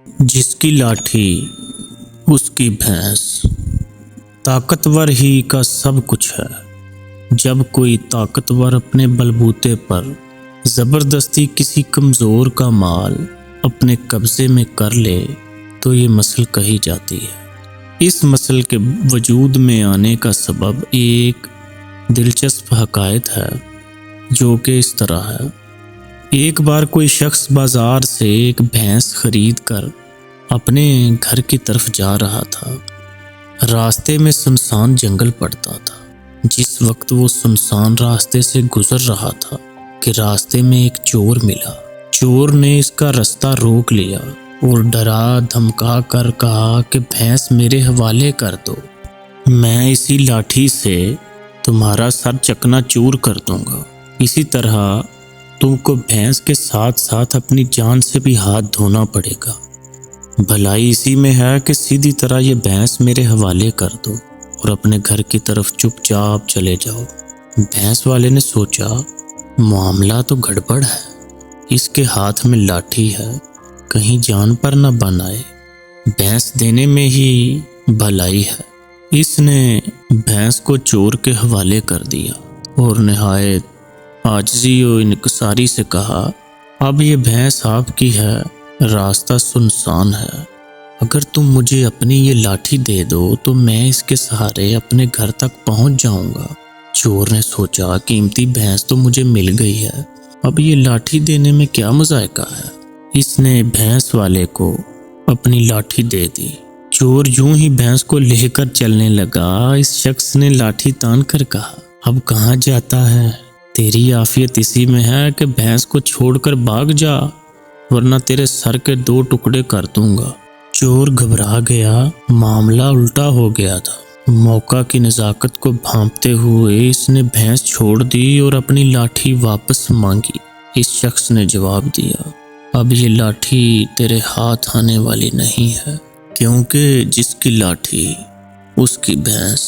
جس کی لاٹھی اس کی بھینس، طاقتور ہی کا سب کچھ ہے۔ جب کوئی طاقتور اپنے بلبوتے پر زبردستی کسی کمزور کا مال اپنے قبضے میں کر لے تو یہ مثل کہی جاتی ہے۔ اس مثل کے وجود میں آنے کا سبب ایک دلچسپ حکایت ہے جو کہ اس طرح ہے۔ ایک بار کوئی شخص بازار سے ایک بھینس خرید کر اپنے گھر کی طرف جا رہا تھا۔ راستے میں سنسان جنگل پڑتا تھا۔ جس وقت وہ سنسان راستے سے گزر رہا تھا کہ راستے میں ایک چور ملا۔ چور نے اس کا رستہ روک لیا اور ڈرا دھمکا کر کہا کہ بھینس میرے حوالے کر دو، میں اسی لاٹھی سے تمہارا سر چکنا چور کر دوں گا۔ اسی طرح تم کو بھینس کے ساتھ ساتھ اپنی جان سے بھی ہاتھ دھونا پڑے گا۔ بھلائی اسی میں ہے کہ سیدھی طرح یہ بھینس میرے حوالے کر دو اور اپنے گھر کی طرف چپ چاپ چلے جاؤ۔ بھینس والے نے سوچا معاملہ تو گڑبڑ ہے، اس کے ہاتھ میں لاٹھی ہے، کہیں جان پر نہ بن آئے، بھینس دینے میں ہی بھلائی ہے۔ اس نے بھینس کو چور کے حوالے کر دیا اور نہایت عاجزی و انکساری سے کہا اب یہ بھینس آپ کی ہے، راستہ سنسان ہے، اگر تم مجھے اپنی یہ لاٹھی دے دو تو میں اس کے سہارے اپنے گھر تک پہنچ جاؤں گا۔ چور نے سوچا قیمتی بھینس تو مجھے مل گئی ہے، اب یہ لاٹھی دینے میں کیا مذائقہ ہے۔ اس نے بھینس والے کو اپنی لاٹھی دے دی۔ چور یوں ہی بھینس کو لے کر چلنے لگا۔ اس شخص نے لاٹھی تان کر کہا اب کہاں جاتا ہے، تیری عافیت اسی میں ہے کہ بھینس کو چھوڑ کر بھاگ جا، ورنہ تیرے سر کے 2 ٹکڑے کر دوں گا۔ چور گھبرا گیا، معاملہ الٹا ہو گیا تھا۔ موقع کی نزاکت کو بھانپتے ہوئے اس نے بھینس چھوڑ دی اور اپنی لاٹھی واپس مانگی۔ اس شخص نے جواب دیا اب یہ لاٹھی تیرے ہاتھ آنے والی نہیں ہے، کیونکہ جس کی لاٹھی اس کی بھینس۔